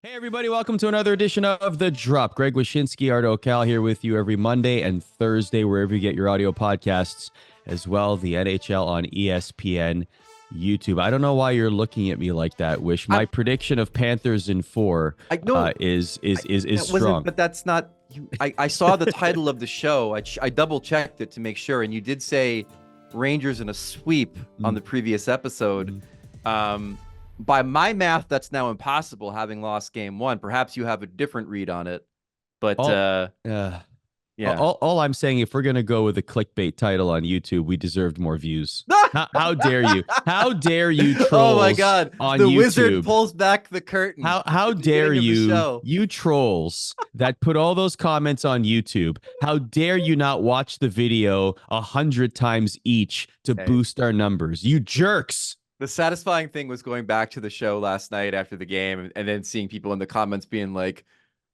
Hey, everybody, welcome to another edition of The Drop. Greg Wyshynski, Arda Öcal here with you every Monday and Thursday, wherever you get your audio podcasts, as well the NHL on ESPN YouTube. I don't know why you're looking at me like that, Wish. My I'm, prediction of Panthers in four I know is that wasn't, strong. but that's not you. I saw the title of the show. I double checked it to make sure, and you did say Rangers in a sweep on the previous episode. By my math, that's now impossible, having lost game one. Perhaps you have a different read on it, but All, yeah. all I'm saying, if we're going to go with a clickbait title on YouTube, we deserved more views. How dare you? How dare you trolls Oh my God! on The YouTube? wizard pulls back the curtain. How dare you trolls that put all those comments on YouTube? How dare you not watch the video 100 times each to boost our numbers? You jerks. The satisfying thing was going back to the show last night after the game and then seeing people in the comments being like,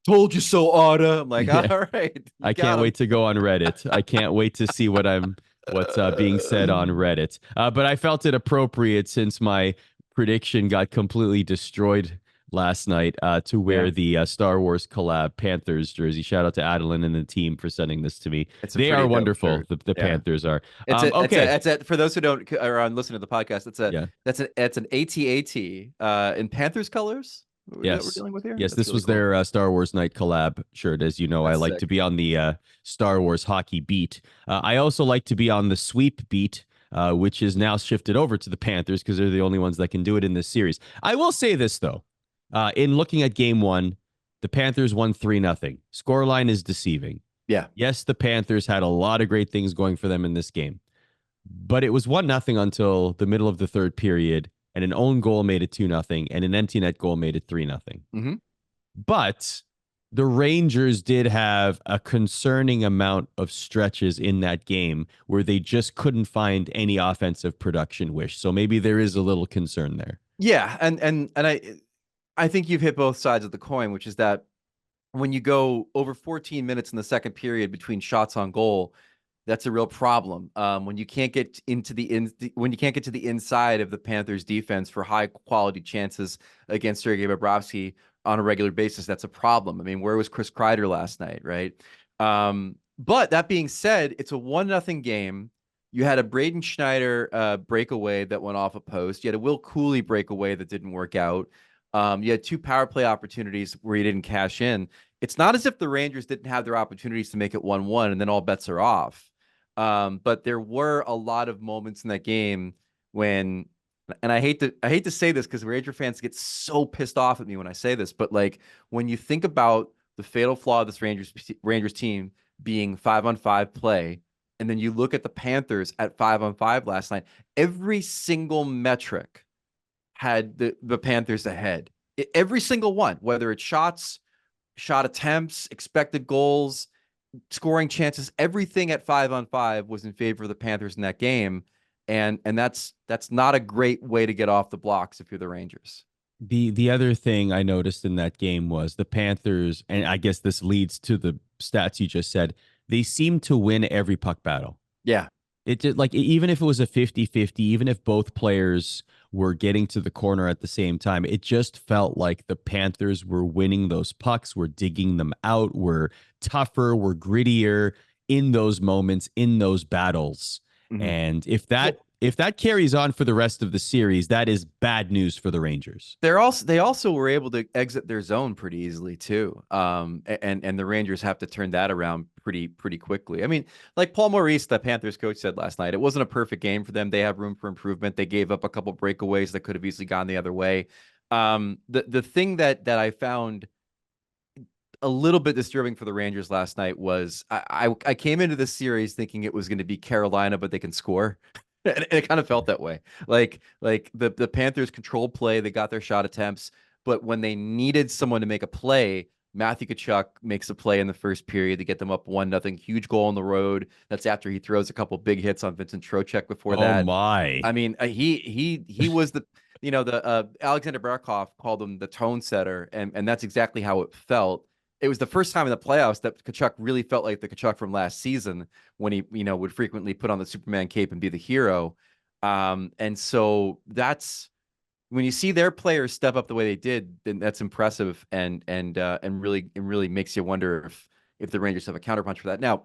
"Told you so, Arda." I'm like, Yeah. all right. I can't wait to go on Reddit. I can't wait to see what's being said on Reddit. But I felt it appropriate since my prediction got completely destroyed last night to wear the Star Wars collab Panthers jersey. Shout out to Adeline and the team for sending this to me. They are wonderful. The Panthers are. It's for those who don't are on listening to the podcast. It's an AT-AT in Panthers colors. Yes, we're dealing with here. Yes, this really was cool. Their Star Wars Night collab shirt. As you know, I like to be on the Star Wars hockey beat. I also like to be on the sweep beat, which is now shifted over to the Panthers because they're the only ones that can do it in this series. I will say this though. In looking at game one, the Panthers won 3-0. Scoreline is deceiving. Yeah. Yes, the Panthers had a lot of great things going for them in this game, but it was 1-0 until the middle of the third period, and an own goal made it 2-0, and an empty net goal made it 3-0. Mm-hmm. But the Rangers did have a concerning amount of stretches in that game where they just couldn't find any offensive production, Wish. So maybe there is a little concern there. Yeah, and I think you've hit both sides of the coin, which is that when you go over 14 minutes in the second period between shots on goal, that's a real problem. When you can't get to the inside of the Panthers defense for high quality chances against Sergei Bobrovsky on a regular basis, that's a problem. I mean, where was Chris Kreider last night, right? But that being said, it's a 1-0 game. You had a Braden Schneider breakaway that went off a post. You had a Will Cooley breakaway that didn't work out. You had two power play opportunities where you didn't cash in. It's not as if the Rangers didn't have their opportunities to make it 1-1 and then all bets are off. But there were a lot of moments in that game when, and I hate to say this because Ranger fans get so pissed off at me when I say this, but like when you think about the fatal flaw of this Rangers team being 5-on-5 play, and then you look at the Panthers at 5-on-5 last night, every single metric had the Panthers ahead. Every single one, whether it's shots, shot attempts, expected goals, scoring chances, everything at 5-on-5 was in favor of the Panthers in that game. And that's not a great way to get off the blocks if you're the Rangers. The other thing I noticed in that game was the Panthers, and I guess this leads to the stats you just said, they seemed to win every puck battle. Yeah. It did, like, even if it was a 50-50, even if both players were getting to the corner at the same time, it just felt like the Panthers were winning those pucks, were digging them out, were tougher, were grittier in those moments, in those battles. Mm-hmm. And if that carries on for the rest of the series, that is bad news for the Rangers. They also were able to exit their zone pretty easily too. And the Rangers have to turn that around pretty quickly. I mean, like Paul Maurice, the Panthers coach, said last night, it wasn't a perfect game for them. They have room for improvement. They gave up a couple breakaways that could have easily gone the other way. The thing that I found a little bit disturbing for the Rangers last night was I came into this series thinking it was going to be Carolina, but they can score. And it kind of felt that way. Like the Panthers controlled play, they got their shot attempts, but when they needed someone to make a play, Matthew Tkachuk makes a play in the first period to get them up 1-0. Huge goal on the road. That's after he throws a couple big hits on Vincent Trocheck before that. Oh my! I mean, he was the Alexander Barkov called him the tone setter, and that's exactly how it felt. It was the first time in the playoffs that Tkachuk really felt like the Tkachuk from last season when he, would frequently put on the Superman cape and be the hero. And so that's when you see their players step up the way they did, then that's impressive and really makes you wonder if the Rangers have a counterpunch for that. Now,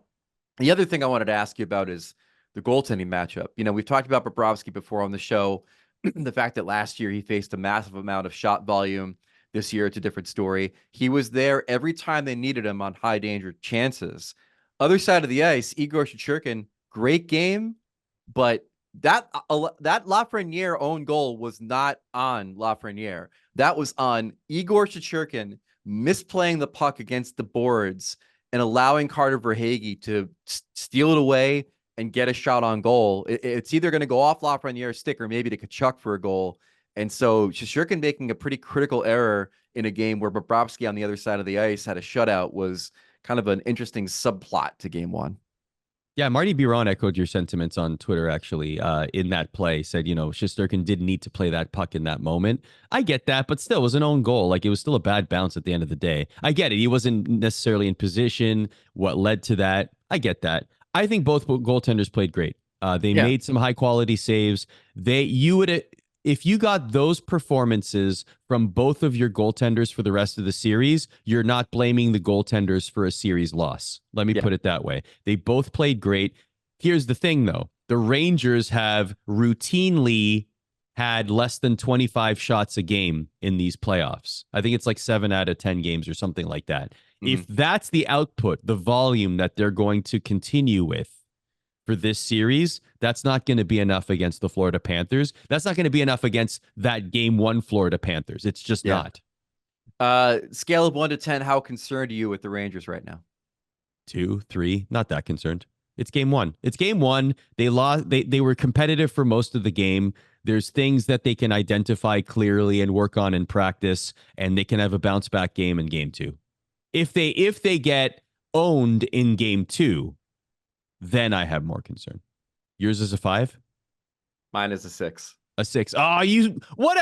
the other thing I wanted to ask you about is the goaltending matchup. We've talked about Bobrovsky before on the show. The fact that last year he faced a massive amount of shot volume. This year, it's a different story. He was there every time they needed him on high danger chances. Other side of the ice, Igor Shesterkin, great game, but that Lafreniere own goal was not on Lafreniere. That was on Igor Shesterkin misplaying the puck against the boards and allowing Carter Verhaeghe to steal it away and get a shot on goal. It's either going to go off Lafreniere's stick or maybe to Tkachuk for a goal. And so Shesterkin making a pretty critical error in a game where Bobrovsky on the other side of the ice had a shutout was kind of an interesting subplot to game one. Yeah, Marty Biron echoed your sentiments on Twitter, actually, in that play. Said, Shesterkin didn't need to play that puck in that moment. I get that, but still, it was an own goal. Like, it was still a bad bounce at the end of the day. I get it. He wasn't necessarily in position. What led to that? I get that. I think both goaltenders played great. They made some high-quality saves. If you got those performances from both of your goaltenders for the rest of the series, you're not blaming the goaltenders for a series loss. Let me put it that way. They both played great. Here's the thing, though. The Rangers have routinely had less than 25 shots a game in these playoffs. I think it's like 7 out of 10 games or something like that. If that's the output, the volume that they're going to continue with for this series, that's not going to be enough against the Florida Panthers. That's not going to be enough against that game one Florida Panthers. It's just not. Scale of 1 to 10, how concerned are you with the Rangers right now? 2, 3, not that concerned. It's game one. It's game one. They lost. They were competitive for most of the game. There's things that they can identify clearly and work on in practice, and they can have a bounce back game in game two. If they get owned in game two, then I have more concern. Yours is a 5? Mine is a 6. A 6. Oh, what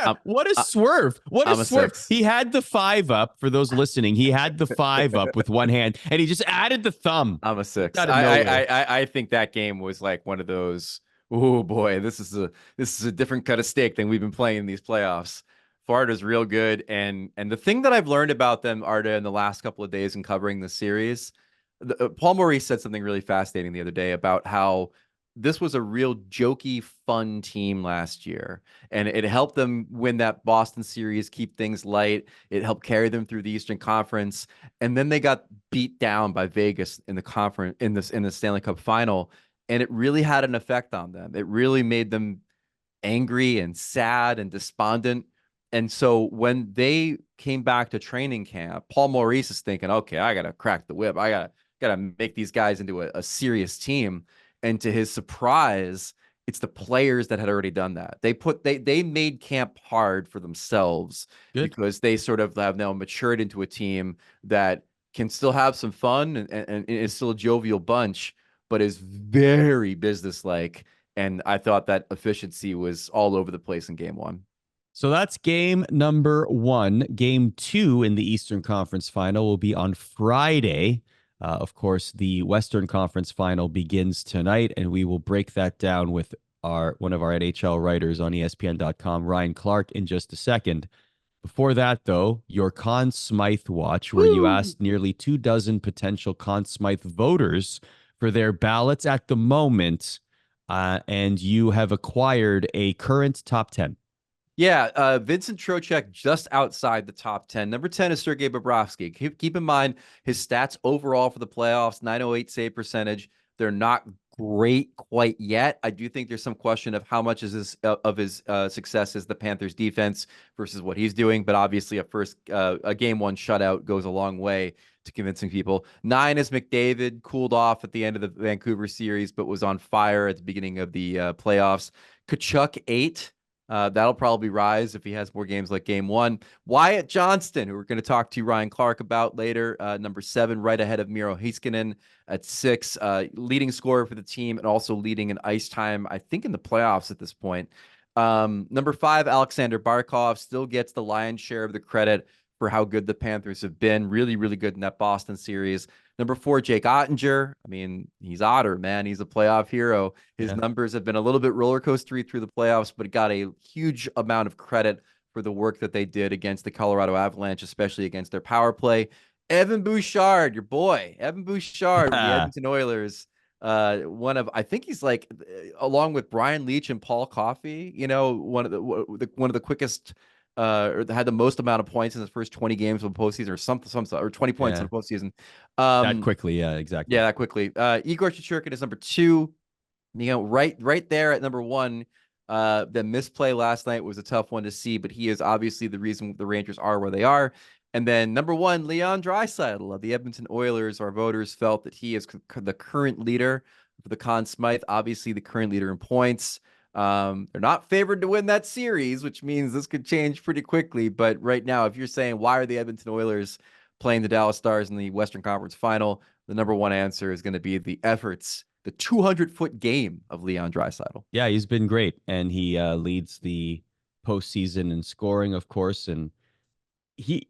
a swerve. What a swerve. 6. He had the 5 up for those listening. He had the 5 up with one hand, and he just added the thumb. I'm a 6. I think that game was like one of those, oh boy, this is a different cut of steak than we've been playing in these playoffs. Florida's real good. And the thing that I've learned about them, Arda, in the last couple of days in covering the series, Paul Maurice said something really fascinating the other day about how this was a real jokey, fun team last year. And it helped them win that Boston series, keep things light. It helped carry them through the Eastern Conference. And then they got beat down by Vegas in the conference, in the Stanley Cup final. And it really had an effect on them. It really made them angry and sad and despondent. And so when they came back to training camp, Paul Maurice is thinking, okay, I got to crack the whip. I got to make these guys into a serious team. And to his surprise, it's the players that had already done that. They made camp hard for themselves. Good. Because they sort of have now matured into a team that can still have some fun and is still a jovial bunch, but is very businesslike. And I thought that efficiency was all over the place in game one. So that's game number 1. Game 2 in the Eastern Conference Final will be on Friday. Of course, the Western Conference Final begins tonight, and we will break that down with one of our NHL writers on ESPN.com, Ryan Clark, in just a second. Before that, though, your Conn Smythe watch, where you asked nearly 24 potential Conn Smythe voters for their ballots at the moment, and you have acquired a current top 10. Yeah, Vincent Trocheck just outside the top 10. Number 10 is Sergei Bobrovsky. Keep in mind his stats overall for the playoffs, 908 save percentage. They're not great quite yet. I do think there's some question of how much is his success is the Panthers defense versus what he's doing. But obviously a game one shutout goes a long way to convincing people. 9 is McDavid, cooled off at the end of the Vancouver series, but was on fire at the beginning of the playoffs. Tkachuk, 8. That'll probably rise if he has more games like game one. Wyatt Johnston, who we're going to talk to Ryan Clark about later, number 7, right ahead of Miro Heiskanen at 6, leading scorer for the team and also leading in ice time, I think, in the playoffs at this point. Number 5, Alexander Barkov still gets the lion's share of the credit for how good the Panthers have been. Really, really good in that Boston series. Number 4, Jake Ottinger. I mean, he's Otter, man. He's a playoff hero. His numbers have been a little bit roller coastery through the playoffs, but got a huge amount of credit for the work that they did against the Colorado Avalanche, especially against their power play. Evan Bouchard, your boy, Evan Bouchard with the Edmonton Oilers. I think he's like, along with Brian Leetch and Paul Coffey, one of the quickest, or had the most amount of points in his first 20 games of the postseason, or something, or 20 points in the postseason. That quickly, yeah, exactly. Yeah, that quickly. Igor Shesterkin is number 2. Right there at number 1. The misplay last night was a tough one to see, but he is obviously the reason the Rangers are where they are. And then number 1, Leon Draisaitl of the Edmonton Oilers. Our voters felt that he is the current leader for the Conn Smythe, obviously the current leader in points. They're not favored to win that series, which means this could change pretty quickly. But right now, if you're saying, why are the Edmonton Oilers playing the Dallas Stars in the Western Conference Final, the number 1 answer is going to be the 200-foot game of Leon Draisaitl. Yeah, he's been great, and he leads the postseason in scoring, of course. And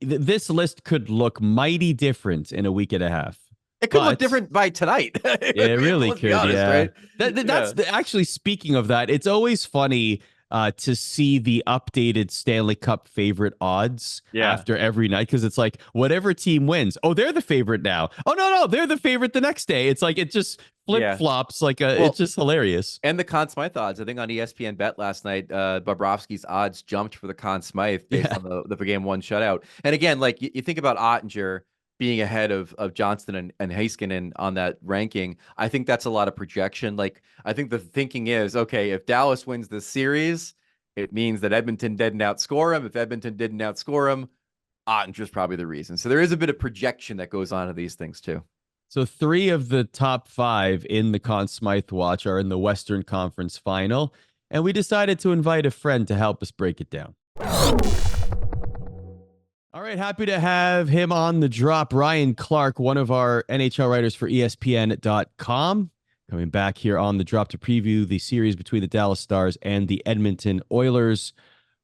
this list could look mighty different in a week and a half. It could look different by tonight. Yeah, it really could. Honest, yeah, right? That's actually, speaking of that, it's always funny to see the updated Stanley Cup favorite odds after every night, because it's like whatever team wins, oh, they're the favorite now. Oh no, they're the favorite the next day. It's like it just flip flops. It's just hilarious. And the Conn Smythe odds, I think on ESPN Bet last night, Bobrovsky's odds jumped for the Conn Smythe based on the game 1 shutout. And again, like you think about Ottinger being ahead of Johnston and Heiskanen on that ranking. I think that's a lot of projection. Like, I think the thinking is, okay, if Dallas wins this series, it means that Edmonton didn't outscore him. If Edmonton didn't outscore him, Ottinger's probably the reason. So there is a bit of projection that goes on to these things too. So 3 of the top 5 in the Conn Smythe watch are in the Western Conference Final, and we decided to invite a friend to help us break it down. All right, happy to have him on the drop. Ryan Clark, one of our NHL writers for ESPN.com, coming back here on the drop to preview the series between the Dallas Stars and the Edmonton Oilers.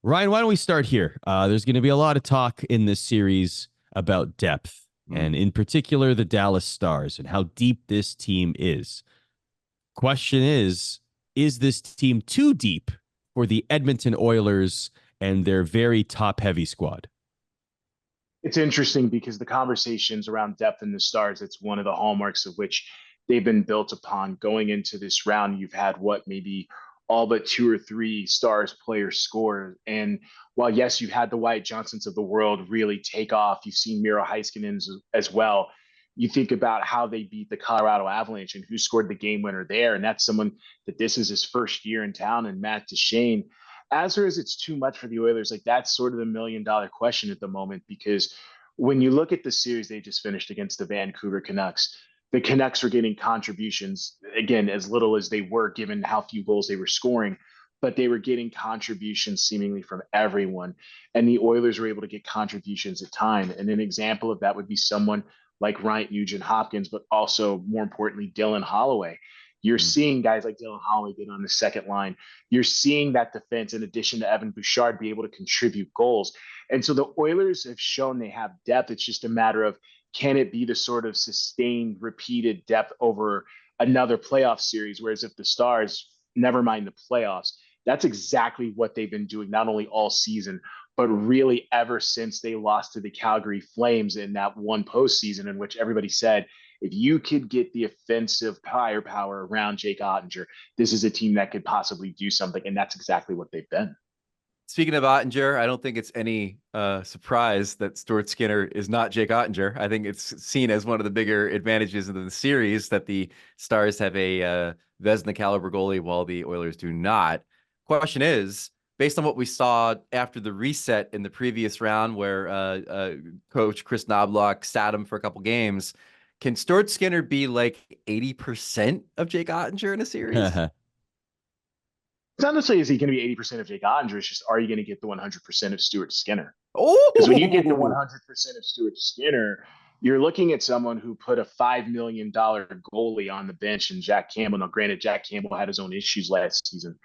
Ryan, why don't we start here? There's going to be a lot of talk in this series about depth, and in particular the Dallas Stars and how deep this team is. Question is this team too deep for the Edmonton Oilers and their very top-heavy squad? It's interesting because the conversations around depth in the Stars, it's one of the hallmarks of which they've been built upon. Going into this round, you've had maybe all but 2 or 3 Stars players score. And while, yes, you've had the Wyatt Johnsons of the world really take off, you've seen Miro Heiskanen as well. You think about how they beat the Colorado Avalanche and who scored the game winner there. And that's someone that this is his first year in town, and Matt Duchene. As or is it's too much for the Oilers? Like, that's sort of the $1 million question at the moment, because when you look at the series they just finished against the Vancouver Canucks, the Canucks were getting contributions, again, as little as they were given how few goals they were scoring, but they were getting contributions seemingly from everyone. And the Oilers were able to get contributions at time. And an example of that would be someone like Ryan Nugent-Hopkins, but also, more importantly, Dylan Holloway. You're seeing guys like Dylan Holloway get on the second line. You're seeing that defense, in addition to Evan Bouchard, be able to contribute goals. And so the Oilers have shown they have depth. It's just a matter of, can it be the sort of sustained, repeated depth over another playoff series? Whereas if the Stars, never mind the playoffs, that's exactly what they've been doing, not only all season, but really ever since they lost to the Calgary Flames in that one postseason, in which everybody said, if you could get the offensive firepower around Jake Ottinger, this is a team that could possibly do something. And that's exactly what they've been. Speaking of Ottinger, I don't think it's any surprise that Stuart Skinner is not Jake Ottinger. I think it's seen as one of the bigger advantages of the series that the Stars have a Vezina caliber goalie while the Oilers do not. Question is, based on what we saw after the reset in the previous round, where coach Chris Knobloch sat him for a couple games, can Stuart Skinner be like 80% of Jake Ottinger in a series? It's not necessarily is he going to be 80% of Jake Ottinger. It's just, are you going to get the 100% of Stuart Skinner? Because when you get the 100% of Stuart Skinner, you're looking at someone who put a $5 million goalie on the bench and Jack Campbell. Now, granted, Jack Campbell had his own issues last season.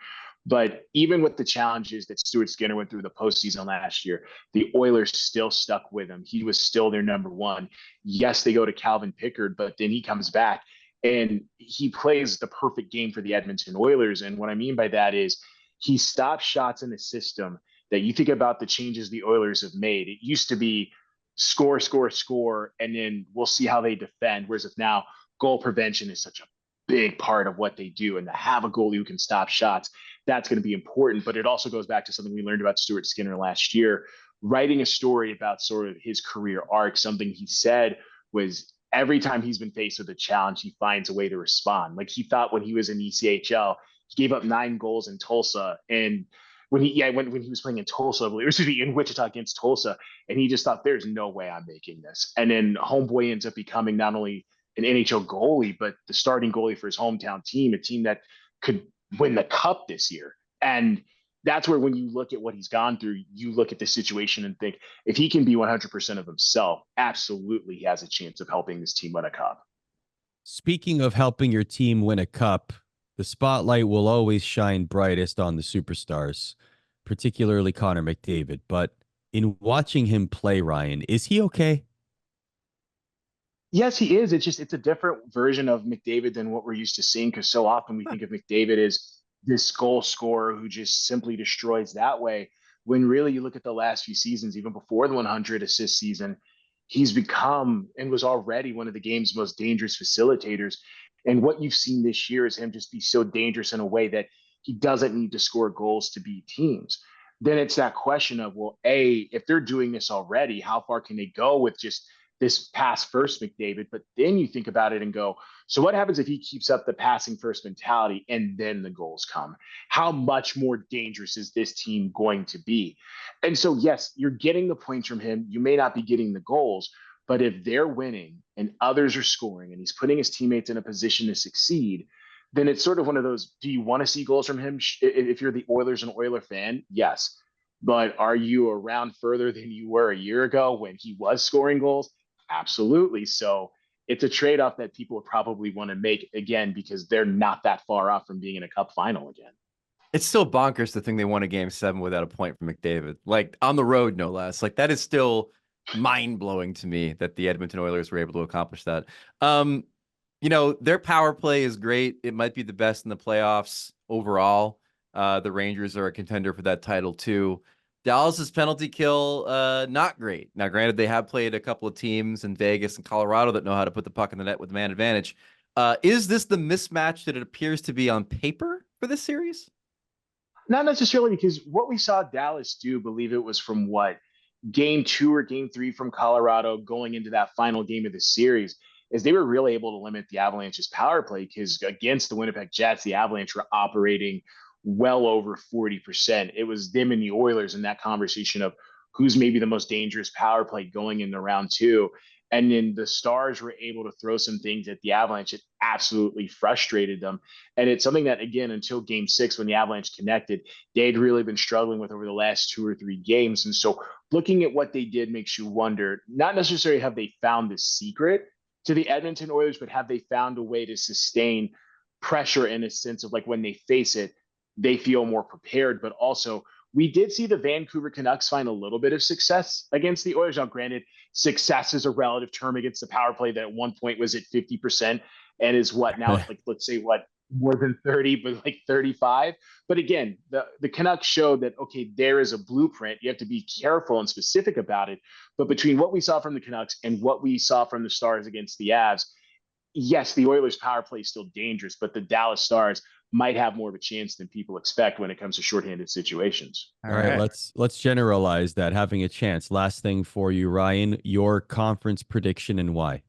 But even with the challenges that Stuart Skinner went through the postseason last year, the Oilers still stuck with him. He was still their number 1. Yes, they go to Calvin Pickard, but then he comes back and he plays the perfect game for the Edmonton Oilers. And what I mean by that is he stops shots in the system that you think about the changes the Oilers have made. It used to be score, score, score, and then we'll see how they defend. Whereas if now goal prevention is such a big part of what they do, and to have a goalie who can stop shots, that's going to be important. But it also goes back to something we learned about Stuart Skinner last year, writing a story about sort of his career arc. Something he said was every time he's been faced with a challenge, he finds a way to respond. Like he thought when he was in ECHL, he gave up 9 goals in Tulsa. And when he was playing in Tulsa, it was in Wichita against Tulsa, and he just thought, there's no way I'm making this. And then homeboy ends up becoming not only an NHL goalie, but the starting goalie for his hometown team, a team that could win the cup this year. And that's where, when you look at what he's gone through, you look at the situation and think, if he can be 100% of himself, absolutely he has a chance of helping this team win a cup. Speaking of helping your team win a cup, the spotlight will always shine brightest on the superstars, particularly Connor McDavid. But in watching him play, Ryan, is he okay? Yes, he is. It's a different version of McDavid than what we're used to seeing, because so often we think of McDavid as this goal scorer who just simply destroys that way. When really you look at the last few seasons, even before the 100 assist season, he's become and was already one of the game's most dangerous facilitators. And what you've seen this year is him just be so dangerous in a way that he doesn't need to score goals to beat teams. Then it's that question of, well, A, if they're doing this already, how far can they go with just this pass first McDavid? But then you think about it and go, so what happens if he keeps up the passing first mentality and then the goals come? How much more dangerous is this team going to be? And so, yes, you're getting the points from him. You may not be getting the goals, but if they're winning and others are scoring and he's putting his teammates in a position to succeed, then it's sort of one of those, do you want to see goals from him? If you're the Oilers and Oiler fan, yes. But are you around further than you were a year ago when he was scoring goals? Absolutely. So it's a trade-off that people would probably want to make, again, because they're not that far off from being in a cup final again. It's still bonkers to think they won a game 7 without a point from McDavid, like on the road, no less. Like that is still mind-blowing to me that the Edmonton Oilers were able to accomplish that. Their power play is great. It might be the best in the playoffs overall. The Rangers are a contender for that title too. Dallas's penalty kill, not great. Now, granted, they have played a couple of teams in Vegas and Colorado that know how to put the puck in the net with man advantage. Is this the mismatch that it appears to be on paper for this series? Not necessarily, because what we saw Dallas do, believe it was from game 2 or game 3 from Colorado going into that final game of the series, is they were really able to limit the Avalanche's power play, because against the Winnipeg Jets, the Avalanche were operating well over 40%. It was them and the Oilers in that conversation of who's maybe the most dangerous power play going into round 2. And then the Stars were able to throw some things at the Avalanche. It absolutely frustrated them. And it's something that, again, until game 6, when the Avalanche connected, they'd really been struggling with over the last 2 or 3 games. And so looking at what they did makes you wonder, not necessarily have they found the secret to the Edmonton Oilers, but have they found a way to sustain pressure in a sense of, like, when they face it, they feel more prepared. But also, we did see the Vancouver Canucks find a little bit of success against the Oilers. Now, granted, success is a relative term against the power play that at one point was at 50% and is what now, like, let's say more than 30, but like 35. But again, the Canucks showed that, okay, there is a blueprint. You have to be careful and specific about it. But between what we saw from the Canucks and what we saw from the Stars against the Avs, yes, the Oilers power play is still dangerous, but the Dallas Stars might have more of a chance than people expect when it comes to shorthanded situations. All right, let's generalize that, having a chance. Last thing for you, Ryan, your conference prediction and why.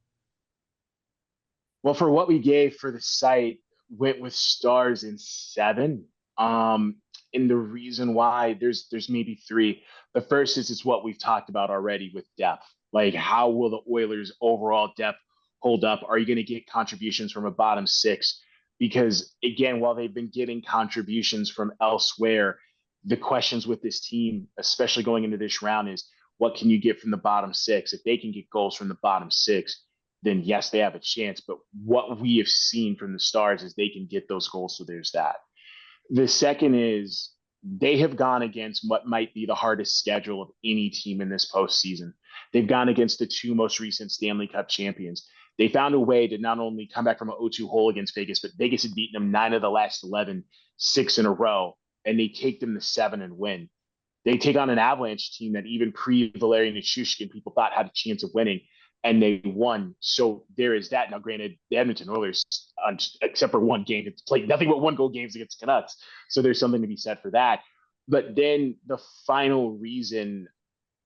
Well, for what we gave for the site, went with Stars in 7. And the reason why, there's maybe 3. The first is it's what we've talked about already with depth. Like, how will the Oilers' overall depth hold up? Are you going to get contributions from a bottom 6? Because, again, while they've been getting contributions from elsewhere, the questions with this team, especially going into this round, is what can you get from the bottom 6? If they can get goals from the bottom 6, then yes, they have a chance. But what we have seen from the Stars is they can get those goals, so there's that. The second is they have gone against what might be the hardest schedule of any team in this postseason. They've gone against the 2 most recent Stanley Cup champions. They found a way to not only come back from an 0-2 hole against Vegas, but Vegas had beaten them 9 of the last 11, 6 in a row, and they take them to 7 and win. They take on an Avalanche team that even pre-Valerian and Shesterkin, people thought had a chance of winning, and they won. So there is that. Now, granted, the Edmonton Oilers, except for one game, it's played nothing but 1-goal games against Canucks. So there's something to be said for that. But then the final reason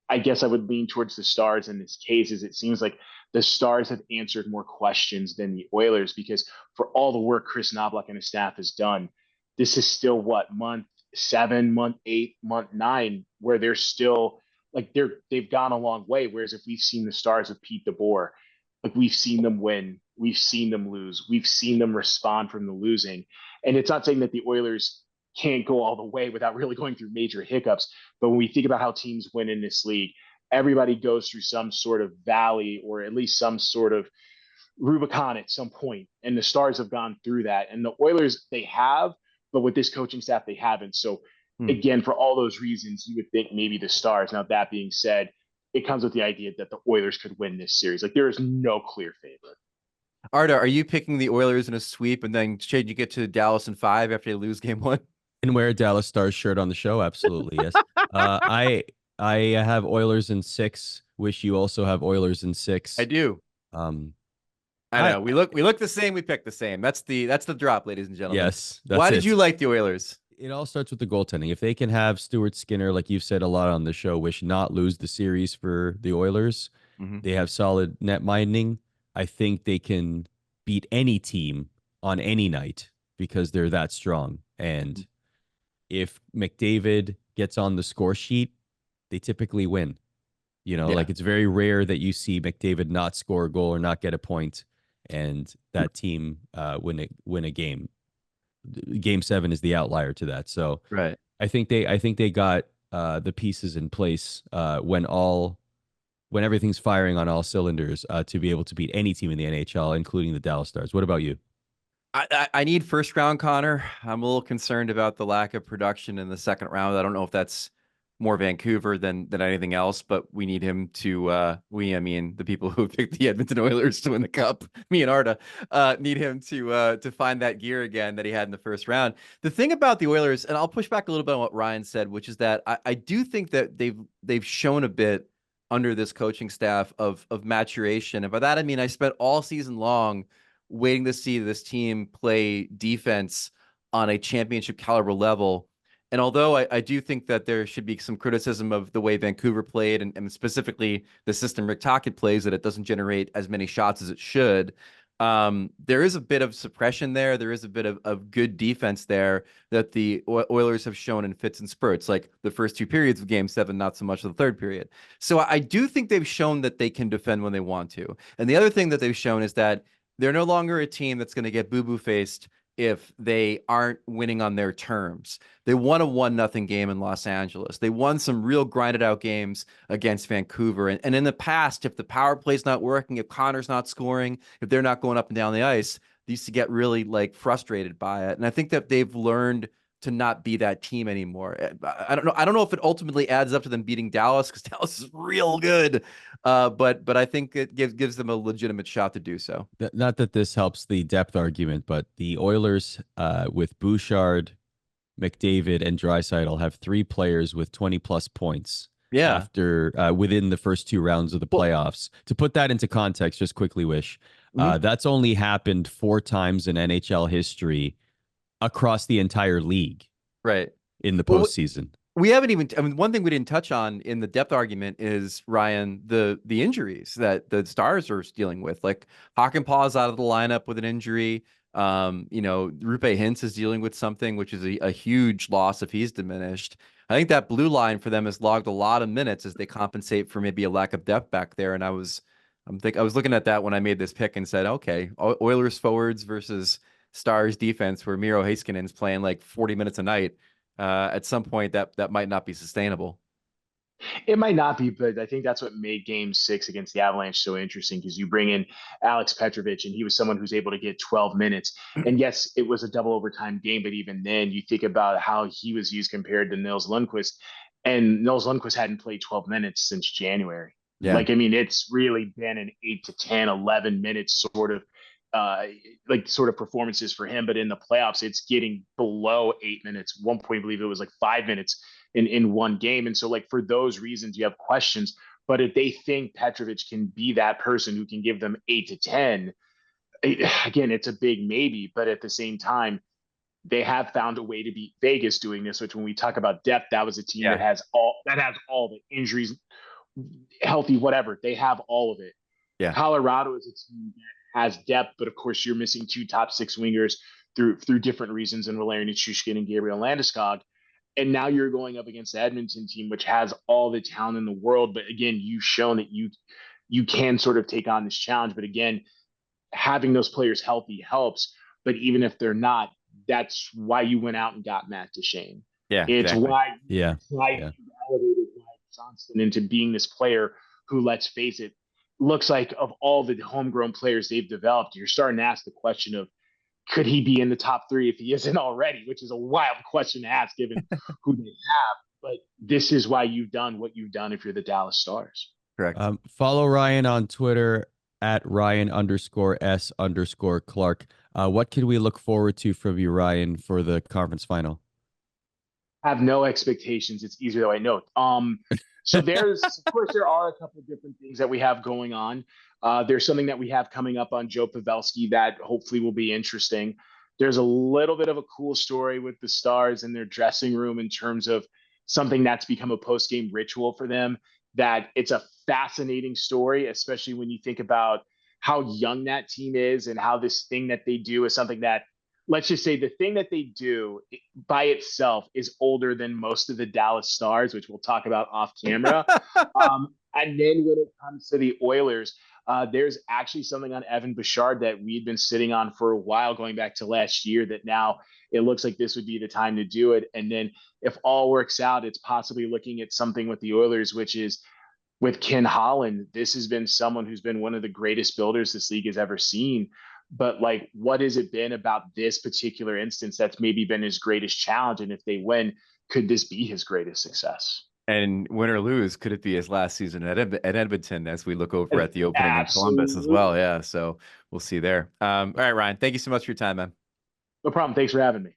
I guess I would lean towards the Stars in this case is it seems like the Stars have answered more questions than the Oilers, because for all the work Chris Knobloch and his staff has done, this is still what, month 7, month 8, month 9, where they're still like they've gone a long way. Whereas if we've seen the Stars with Pete DeBoer, like we've seen them win, we've seen them lose, we've seen them respond from the losing. And it's not saying that the Oilers can't go all the way without really going through major hiccups. But when we think about how teams win in this league, everybody goes through some sort of valley or at least some sort of Rubicon at some point. And the Stars have gone through that. And the Oilers, they have, but with this coaching staff, they haven't. So again, for all those reasons, you would think maybe the Stars. Now, that being said, it comes with the idea that the Oilers could win this series. Like, there is no clear favorite. Arda, are you picking the Oilers in a sweep and then should you get to Dallas in 5 after they lose game 1? And wear a Dallas Stars shirt on the show? Absolutely, yes. I have Oilers in 6. Wish you also have Oilers in 6. I do. I know we look the same. We pick the same. That's the drop, ladies and gentlemen. Yes. Why did you like the Oilers? It all starts with the goaltending. If they can have Stuart Skinner, like you've said a lot on the show, wish not lose the series for the Oilers. They have solid net minding. I think they can beat any team on any night because they're that strong. And if McDavid gets on the score sheet, they typically win. Like it's very rare that you see McDavid not score a goal or not get a point, and that team win a game. Game 7 is the outlier to that. So right. I think they got the pieces in place when everything's firing on all cylinders to be able to beat any team in the NHL, including the Dallas Stars. What about you? I need first round, Connor. I'm a little concerned about the lack of production in the second round. I don't know if that's more Vancouver than anything else, but we need him to, I mean, the people who picked the Edmonton Oilers to win the cup, me and Arda, need him to find that gear again that he had in the first round. The thing about the Oilers, and I'll push back a little bit on what Ryan said, which is that I do think that they've shown a bit under this coaching staff of maturation. And by that, I mean, I spent all season long waiting to see this team play defense on a championship caliber level. And although I do think that there should be some criticism of the way Vancouver played and specifically the system Rick Tocchet plays, that it doesn't generate as many shots as it should, there is a bit of suppression there. There is a bit of good defense there that the Oilers have shown in fits and spurts, like the first 2 periods of game 7, not so much the third period. So I do think they've shown that they can defend when they want to. And the other thing that they've shown is that they're no longer a team that's going to get boo-boo faced if they aren't winning on their terms. They won a 1-0 game in Los Angeles. They won some real grinded out games against Vancouver. And in the past, if the power play's not working, if Connor's not scoring, if they're not going up and down the ice, they used to get really frustrated by it. And I think that they've learned to not be that team anymore. I don't know if it ultimately adds up to them beating Dallas, because Dallas is real good. But I think it gives them a legitimate shot to do so. Not that this helps the depth argument, but the Oilers with Bouchard, McDavid, and Draisaitl have 3 players with 20+ points. Yeah. After within the first 2 rounds of the playoffs. To put that into context, just quickly, Wish, that's only happened 4 times in NHL history across the entire league, right? In the postseason. We haven't even, I mean, one thing we didn't touch on in the depth argument is, Ryan, the injuries that the Stars are dealing with. Like Hakanpää's out of the lineup with an injury. Rupe Hintz is dealing with something, which is a huge loss if he's diminished. I think that blue line for them has logged a lot of minutes as they compensate for maybe a lack of depth back there. And I was looking at that when I made this pick and said, okay, Oilers forwards versus Stars defense, where Miro Heiskanen's playing 40 minutes a night. At some point that might not be sustainable. It might not be, but I think that's what made game 6 against the Avalanche so interesting, because you bring in Alex Petrovic, and he was someone who's able to get 12 minutes. And yes, it was a double overtime game, but even then you think about how he was used compared to Nils Lundkvist, and Nils Lundkvist hadn't played 12 minutes since January. Yeah. It's really been an 8 to 10, 11 minutes sort of performances for him, but in the playoffs it's getting below 8 minutes. One point I believe it was 5 minutes in one game. And so like for those reasons, you have questions. But if they think Petrovic can be that person who can give them 8 to 10, again, it's a big maybe. But at the same time, they have found a way to beat Vegas doing this, which when we talk about depth, that was a team that has all the injuries, healthy, whatever. They have all of it. Yeah. Colorado is a team that has depth, but of course you're missing 2 top 6 wingers through different reasons in Valeri Nichushkin and Gabriel Landeskog. And now you're going up against the Edmonton team, which has all the talent in the world. But again, you've shown that you can sort of take on this challenge. But again, having those players healthy helps. But even if they're not, that's why you went out and got Matt Duchene. Yeah, it's exactly. you elevated Mike Johnston into being this player who, let's face it, looks like of all the homegrown players they've developed, you're starting to ask the question of, could he be in the top 3 if he isn't already, which is a wild question to ask given who they have. But this is why you've done what you've done if you're the Dallas Stars. Correct. Follow Ryan on Twitter at Ryan_S_Clark. What can we look forward to from you, Ryan, for the conference final? I have no expectations. It's easier though I know. So there's, of course, there are a couple of different things that we have going on. There's something that we have coming up on Joe Pavelski that hopefully will be interesting. There's a little bit of a cool story with the Stars in their dressing room in terms of something that's become a post-game ritual for them, that it's a fascinating story, especially when you think about how young that team is and how this thing that they do is something that, let's just say the thing that they do by itself is older than most of the Dallas Stars, which we'll talk about off camera. And then when it comes to the Oilers, there's actually something on Evan Bouchard that we'd been sitting on for a while, going back to last year, that now it looks like this would be the time to do it. And then if all works out, it's possibly looking at something with the Oilers, which is with Ken Holland. This has been someone who's been one of the greatest builders this league has ever seen. But like, what has it been about this particular instance that's maybe been his greatest challenge? And if they win, could this be his greatest success? And win or lose, could it be his last season at Edmonton as we look over at the opening in Columbus as well? Yeah, so we'll see there. All right, Ryan, thank you so much for your time, man. No problem. Thanks for having me.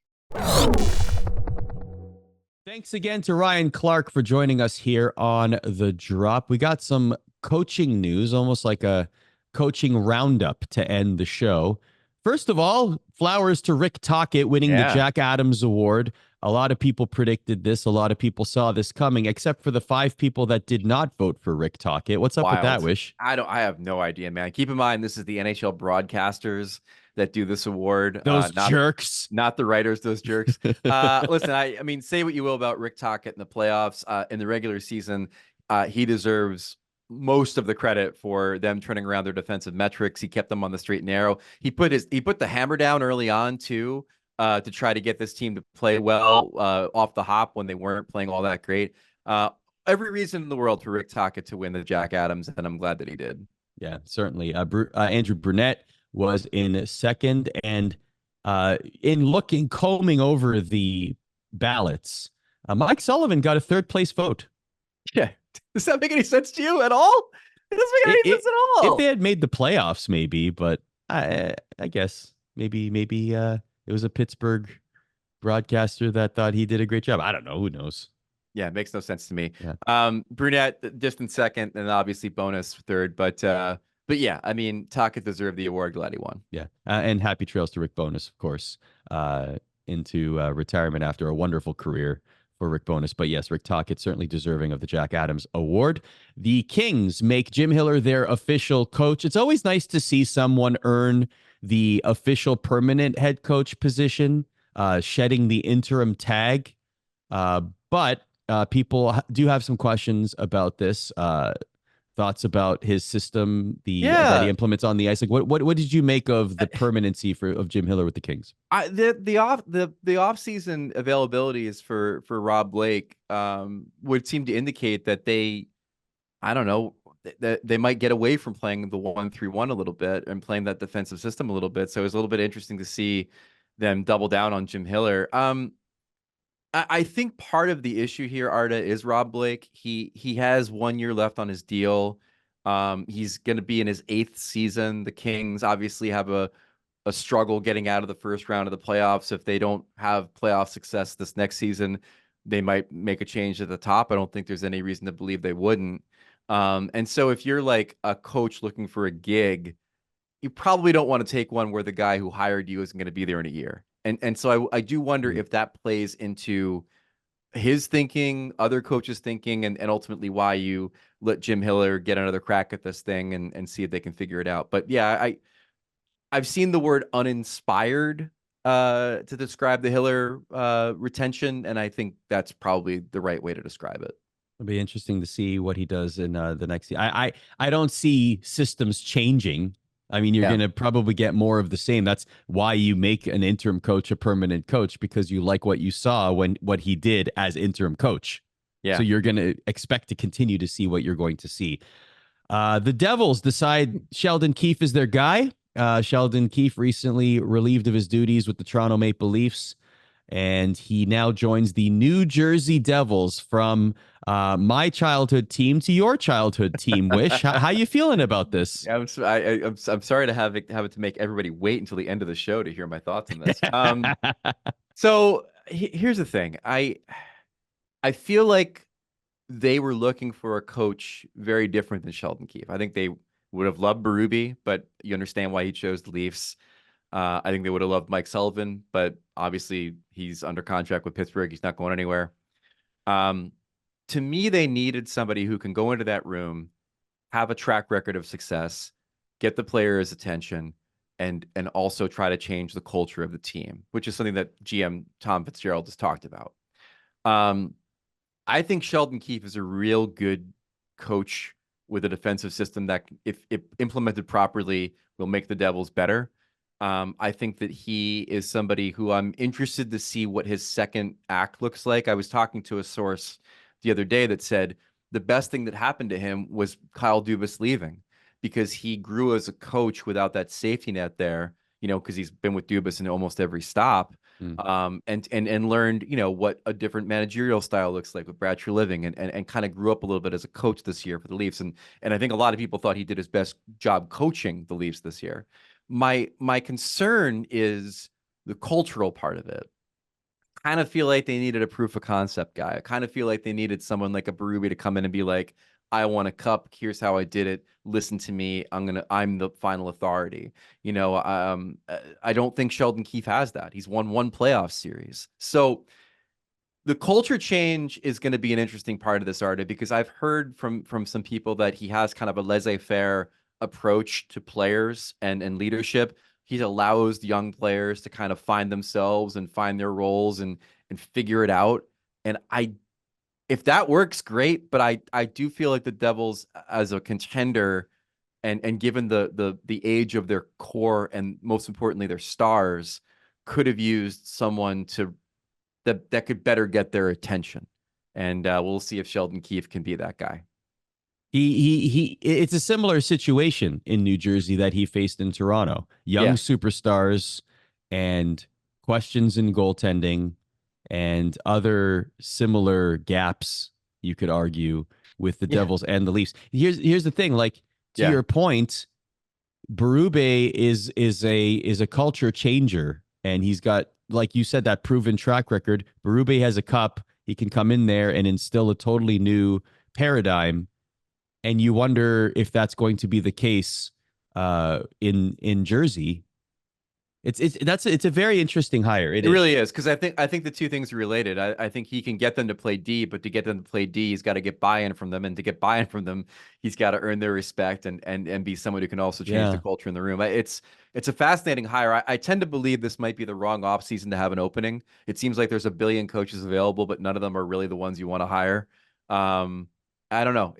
Thanks again to Ryan Clark for joining us here on The Drop. We got some coaching news, almost like a coaching roundup to end the show. First of all, flowers to Rick Tocchet winning the Jack Adams Award. A lot of people predicted this. A lot of people saw this coming, except for the 5 people that did not vote for Rick Tocchet. What's up with that, Wish? I have no idea, man. Keep in mind, this is the NHL broadcasters that do this award. Those jerks. Not the writers, those jerks. Listen, I mean, say what you will about Rick Tocchet in the playoffs. In the regular season, he deserves most of the credit for them turning around their defensive metrics. He kept them on the straight and narrow. He put the hammer down early on too, to try to get this team to play well off the hop when they weren't playing all that great. Every reason in the world for Rick Tocchet to win the Jack Adams, and I'm glad that he did. Yeah, certainly. Andrew Brunette was in second, and in combing over the ballots, Mike Sullivan got a 3rd place vote. Yeah. Does that make any sense to you at all? It doesn't make any sense at all. If they had made the playoffs, maybe, but I guess maybe it was a Pittsburgh broadcaster that thought he did a great job. I don't know. Who knows? Yeah, it makes no sense to me. Yeah. Brunette distant second, and obviously bonus 3rd. But yeah, I mean, Tocchet deserved the award. Glad he won. Yeah, and happy trails to Rick Bowness, of course, into retirement after a wonderful career for Rick Bowness. But yes, Rick Tocchet certainly deserving of the Jack Adams Award. The Kings make Jim Hiller their official coach. It's always nice to see someone earn the official permanent head coach position, shedding the interim tag. But people do have some questions about this. Thoughts about his system, that he implements on the ice. Like, what did you make of the permanency of Jim Hiller with the Kings? The off season availabilities for Rob Blake would seem to indicate that they might get away from playing the 1-3-1 a little bit and playing that defensive system a little bit. So it was a little bit interesting to see them double down on Jim Hiller. I think part of the issue here, Arda, is Rob Blake. He has 1 year left on his deal. He's going to be in his 8th season. The Kings obviously have a struggle getting out of the first round of the playoffs if they don't have playoff success this next season. they might make a change at the top. I don't think there's any reason to believe they wouldn't. And so if you're like a coach looking for a gig, you probably don't want to take one where the guy who hired you isn't going to be there in a year. And so I do wonder if that plays into his thinking, other coaches' thinking, and ultimately why you let Jim Hiller get another crack at this thing and see if they can figure it out. But yeah, I've seen the word uninspired to describe the Hiller retention, and I think that's probably the right way to describe it. It'll be interesting to see what he does in the next year. I don't see systems changing. I mean, you're going to probably get more of the same. That's why you make an interim coach a permanent coach, because you like what you saw when what he did as interim coach. Yeah. So you're going to expect to continue to see what you're going to see. The Devils decide Sheldon Keefe is their guy. Sheldon Keefe recently relieved of his duties with the Toronto Maple Leafs, and he now joins the New Jersey Devils, from my childhood team to your childhood team. Wish, how you feeling about this? I'm sorry to have it to make everybody wait until the end of the show to hear my thoughts on this. So here's the thing. I feel like they were looking for a coach very different than Sheldon Keefe. I think they would have loved Berube, but you understand why he chose the Leafs. I think they would have loved Mike Sullivan, but obviously he's under contract with Pittsburgh. He's not going anywhere. To me, they needed somebody who can go into that room, have a track record of success, get the players' attention, and also try to change the culture of the team, which is something that GM Tom Fitzgerald has talked about. I think Sheldon Keefe is a real good coach with a defensive system that, if implemented properly, will make the Devils better. I think that he is somebody who I'm interested to see what his second act looks like. I was talking to a source the other day that said the best thing that happened to him was Kyle Dubas leaving, because he grew as a coach without that safety net there, because he's been with Dubas in almost every stop. And learned, what a different managerial style looks like with Brad Treliving, and kind of grew up a little bit as a coach this year for the Leafs. And I think a lot of people thought he did his best job coaching the Leafs this year. My concern is the cultural part of it. I kind of feel like they needed a proof of concept guy. I kind of feel like they needed someone like a Berube to come in and be like, I want a cup. Here's how I did it. Listen to me. I'm the final authority. I don't think Sheldon Keefe has that. He's won one playoff series. So the culture change is going to be an interesting part of this, Arda, because I've heard from some people that he has kind of a laissez-faire approach to players and leadership. He allows the young players to kind of find themselves and find their roles and figure it out. And if that works, great. But I do feel like the Devils, as a contender, and given the age of their core and most importantly their stars, could have used someone that could better get their attention. And we'll see if Sheldon Keefe can be that guy. It's a similar situation in New Jersey that he faced in Toronto. Young superstars and questions in goaltending and other similar gaps, you could argue, with the Devils and the Leafs. Here's the thing, like, to your point, Berube is a culture changer, and he's got, like you said, that proven track record. Berube has a cup. He can come in there and instill a totally new paradigm. And you wonder if that's going to be the case in Jersey. It's a very interesting hire. It really is, because I think the two things are related. I think he can get them to play D, but to get them to play D, he's got to get buy-in from them, and to get buy-in from them, he's got to earn their respect and be someone who can also change the culture in the room. It's a fascinating hire. I tend to believe this might be the wrong offseason to have an opening. It seems like there's a billion coaches available, but none of them are really the ones you want to hire. I don't know.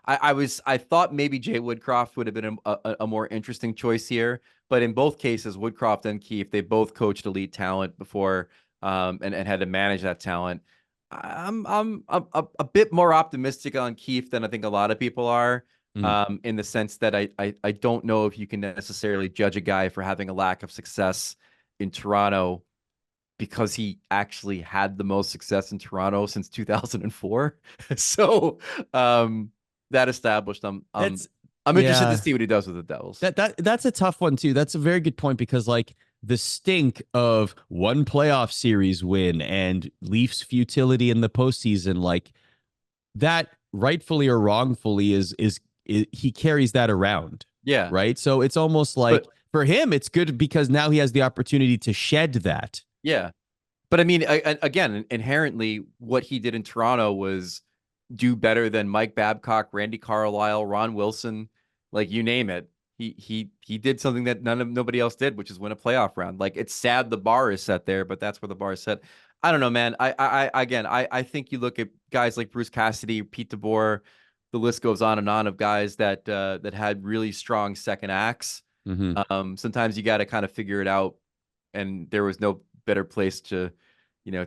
I thought maybe Jay Woodcroft would have been a more interesting choice here, but in both cases, Woodcroft and Keefe, they both coached elite talent before, and had to manage that talent. I'm a bit more optimistic on Keefe than I think a lot of people are, in the sense that I don't know if you can necessarily judge a guy for having a lack of success in Toronto, because he actually had the most success in Toronto since 2004. So that established, I'm interested to see what he does with the Devils. That's a tough one too. That's a very good point, because, like, the stink of one playoff series win and Leafs futility in the postseason, like that, rightfully or wrongfully, is he carries that around. Yeah. Right. So it's almost like for him, it's good because now he has the opportunity to shed that. Yeah. But I mean, again, inherently, what he did in Toronto was do better than Mike Babcock, Randy Carlyle, Ron Wilson, like you name it. He did something that nobody else did, which is win a playoff round. Like, it's sad the bar is set there, but that's where the bar is set. I don't know, man. I think you look at guys like Bruce Cassidy, Pete DeBoer, the list goes on of guys that had really strong second acts. Mm-hmm. Sometimes you got to kind of figure it out, and there was no better place to,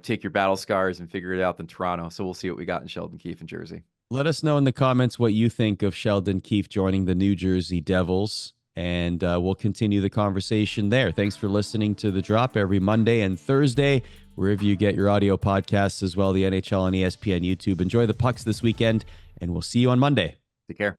take your battle scars and figure it out than Toronto. So we'll see what we got in Sheldon Keefe in Jersey. Let us know in the comments what you think of Sheldon Keefe joining the New Jersey Devils, and we'll continue the conversation there. Thanks for listening to The Drop every Monday and Thursday, wherever you get your audio podcasts, as well the NHL and ESPN YouTube. Enjoy the pucks this weekend, and we'll see you on Monday. Take care.